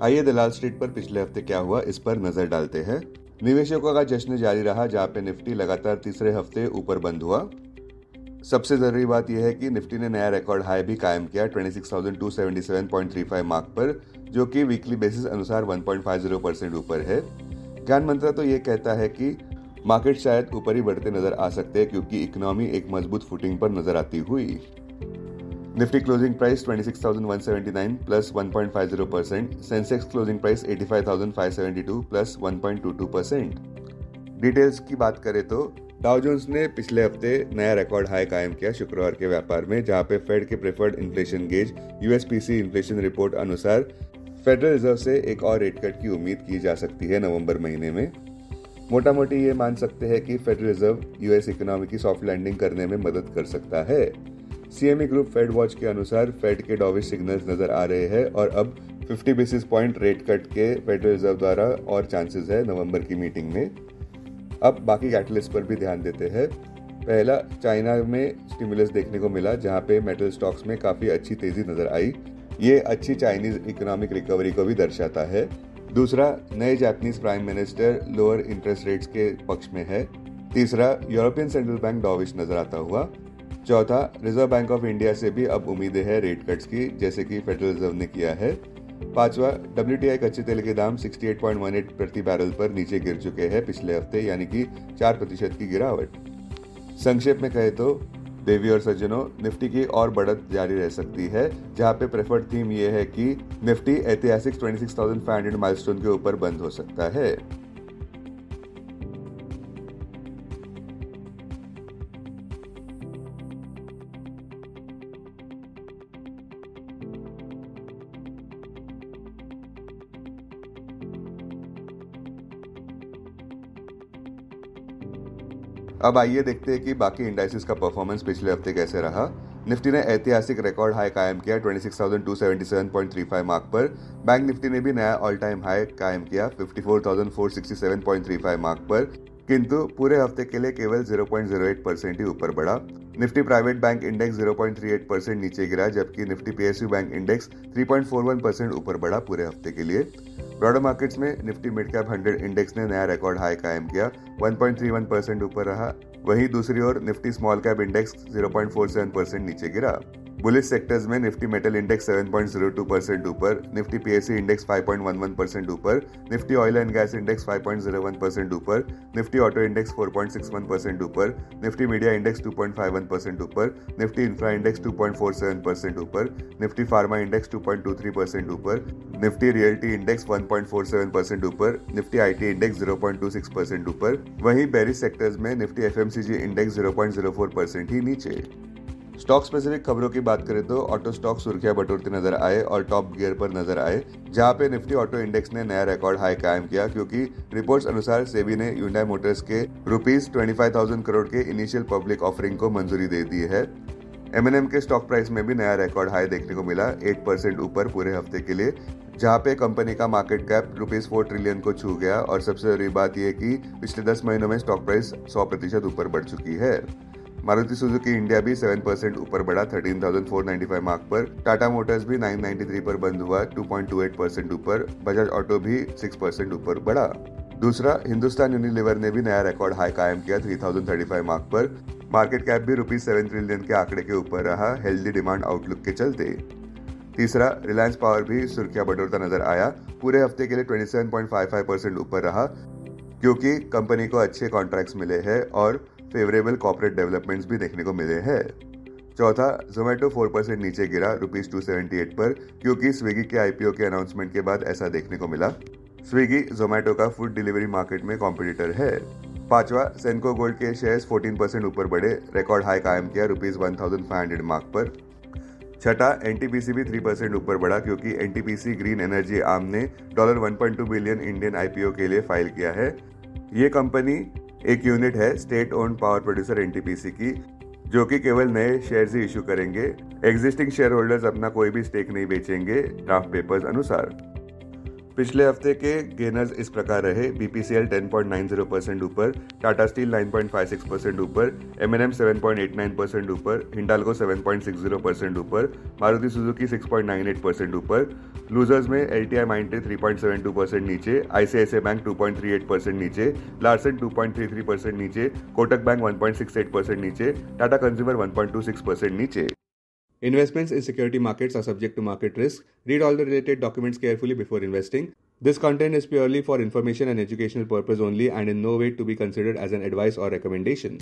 आइए दलाल स्ट्रीट पर पिछले हफ्ते क्या हुआ इस पर नजर डालते हैं। निवेशकों का जश्न जारी रहा, जहां पे निफ्टी लगातार तीसरे हफ्ते ऊपर बंद हुआ। सबसे जरूरी बात यह है कि निफ्टी ने नया रिकॉर्ड हाई भी कायम किया 26,277.35 मार्क पर, जो कि वीकली बेसिस अनुसार 1.50% ऊपर है। ज्ञान मंत्रा तो ये कहता है कि मार्केट शायद ऊपर ही बढ़ते नजर आ सकते हैं, क्योंकि इकोनॉमी एक मजबूत फुटिंग पर नजर आती हुई। Nifty closing price 26,179 plus 1.50%, Sensex closing price 85,572 plus 1.22%। Details की बात करें तो डाउ जोन्स ने पिछले हफ्ते नया रिकॉर्ड हाई कायम किया शुक्रवार के व्यापार में, जहां पे फेड के preferred inflation gauge USPC inflation report अनुसार फेडरल रिजर्व से एक और रेट कट की उम्मीद की जा सकती है नवंबर महीने में। मोटा मोटी ये मान सकते हैं कि फेडरल रिजर्व यूएस इकोनॉमी की सॉफ्ट लैंडिंग करने में मदद कर सकता है। सीएमई ग्रुप फेड वॉच के अनुसार फेड के डॉविश सिग्नल्स नजर आ रहे हैं और अब 50 बेसिस पॉइंट रेट कट के फेडरल रिजर्व द्वारा और चांसेस है नवंबर की मीटिंग में। अब बाकी कैटलिस्ट पर भी ध्यान देते हैं। पहला, चाइना में स्टिमुलस देखने को मिला, जहां पे मेटल स्टॉक्स में काफी अच्छी तेजी नजर आई। ये अच्छी चाइनीज इकोनॉमिक रिकवरी को भी दर्शाता है। दूसरा, नए Japanese prime minister lower interest rates के पक्ष में है। तीसरा, यूरोपियन सेंट्रल बैंक डॉविश नजर आता हुआ। चौथा, रिजर्व बैंक ऑफ इंडिया से भी अब उम्मीदें हैं रेट कट्स की, जैसे कि फेडरल रिजर्व ने किया है। पांचवा, WTI कच्चे तेल के दाम 68.18 प्रति बैरल पर नीचे गिर चुके हैं पिछले हफ्ते, यानी कि 4% की गिरावट। संक्षेप में कहे तो देवी और सज्जनों, निफ्टी की और बढ़त जारी रह सकती है, जहां पे प्रेफर्ड थीम ये है कि निफ्टी ऐतिहासिक 26,500 माइलस्टोन के ऊपर बंद हो सकता है। अब आइए देखते हैं कि बाकी इंडाइसेस का परफॉर्मेंस पिछले हफ्ते कैसे रहा। निफ्टी ने ऐतिहासिक रिकॉर्ड हाई कायम किया 26,277.35 मार्क पर। बैंक निफ्टी ने भी नया ऑल टाइम हाई कायम किया 54,467.35 मार्क पर, किंतु पूरे हफ्ते के लिए केवल 0.08% ही ऊपर बढ़ा। निफ्टी प्राइवेट बैंक इंडेक्स 0.38% नीचे गिरा, जबकि निफ्टी पीएसयू बैंक इंडेक्स 3.41% ऊपर बढ़ा पूरे हफ्ते के लिए। ब्रॉडर मार्केट्स में निफ्टी मिड कैप 100 इंडेक्स ने नया रिकॉर्ड हाई कायम किया 1.31% ऊपर रहा। वहीं दूसरी ओर निफ्टी स्मॉल कैप इंडेक्स 0.47% नीचे गिरा। बुलिश सेक्टर्स में निफ्टी मेटल इंडेक्स 7.02% ऊपर, निफ्टी पीएसयू इंडेक्स 5.11% ऊपर, Nifty oil and gas index 5.01% ऊपर, निफ्टी ऑटो इंडेक्स 4.61% ऊपर, निफ्टी मीडिया इंडेक्स 2.51% ऊपर, निफ्टी इंफ्रा इंडेक्स 2.47% ऊपर, निफ्टी फार्मा इंडेक्स 2.23% ऊपर, निफ्टी रियल्टी इंडेक्स 1.47% ऊपर, निफ्टी आईटी इंडेक्स 0.26% ऊपर। वहीं बेरिश सेक्टर्स में निफ्टी एफएमसीजी इंडेक्स 0.04% ही नीचे। स्टॉक स्पेसिफिक खबरों की बात करें तो ऑटो स्टॉक सुर्खियां बटोरते नजर आए और टॉप गियर पर नजर आए, जहां पे निफ्टी ऑटो इंडेक्स ने नया रिकॉर्ड हाई कायम किया, क्योंकि रिपोर्ट्स अनुसार सेबी ने ह्यूंडई मोटर्स के ₹25,000 करोड़ के इनिशियल पब्लिक ऑफरिंग को मंजूरी दे दी है। M&M के स्टॉक प्राइस में भी नया रिकॉर्ड हाई देखने को मिला 8% ऊपर पूरे हफ्ते के लिए, जहां पे कंपनी का मार्केट कैप ₹4 ट्रिलियन को छू गया। और सबसे जरूरी बात यह कि पिछले 10 महीनों में स्टॉक प्राइस 100% ऊपर बढ़ चुकी है। मारुति सुजुकी इंडिया भी 7% ऊपर बढ़ा 13,495 मार्क पर। टाटा मोटर्स भी 993 पर बंद हुआ 2.28% ऊपर। बजाज ऑटो भी 6% ऊपर बढ़ा। दूसरा, हिंदुस्तान यूनिलीवर ने भी नया रिकॉर्ड हाई कायम किया 3,035 मार्क पर। मार्केट कैप भी ₹7 ट्रिलियन के आंकड़े के ऊपर रहा, हेल्दी डिमांड आउटलुक के चलते। तीसरा, रिलायंस पावर भी सुर्खियां बटोरता नजर आया, पूरे हफ्ते के लिए 27.55% ऊपर रहा, क्योंकि कंपनी को अच्छे कॉन्ट्रैक्ट्स मिले हैं और फेवरेबल कॉर्पोरेट डेवलपमेंट्स भी देखने को मिले हैं। चौथा, जोमेटो 4% नीचे गिरा ₹278 पर, क्योंकि स्विगी के आईपीओ के अनाउंसमेंट के बाद ऐसा देखने को मिला। स्विगी जोमेटो का फूड डिलीवरी मार्केट में कॉम्पिटिटर है। पांचवा, सेंको गोल्ड के शेयर्स 14% ऊपर बढ़े, रिकॉर्ड हाई कायम किया ₹1,500 मार्क पर। छठा, एनटीपीसी भी 3% ऊपर बढ़ा, क्योंकि एनटीपीसी ग्रीन एनर्जी आर्म ने $1.2 बिलियन इंडियन आईपीओ के लिए फाइल किया है। ये कंपनी एक यूनिट है state owned power producer NTPC की, जो कि केवल नए शेयर्स ही इशू करेंगे। एग्जिस्टिंग शेयर होल्डर्स अपना कोई भी स्टेक नहीं बेचेंगे, ड्राफ्ट पेपर्स अनुसार। पिछले हफ्ते के गेनर्स इस प्रकार रहे। BPCL 10.90% ऊपर, टाटा स्टील 9.56% ऊपर, M&M 7.89% ऊपर, हिंडाल्को 7.60% ऊपर, मारुति सुजुकी 6.98% ऊपर। लूजर्स में LTI Mindtree 3.72% नीचे, ICICI बैंक 2.38% नीचे, लार्सन 2.33% नीचे, कोटक बैंक 1.68% नीचे, टाटा कंज्यूमर 1.26% नीचे। Investments in security markets are subject to market risk. Read all the related documents carefully before investing. This content is purely for information and educational purpose only and in no way to be considered as an advice or recommendation.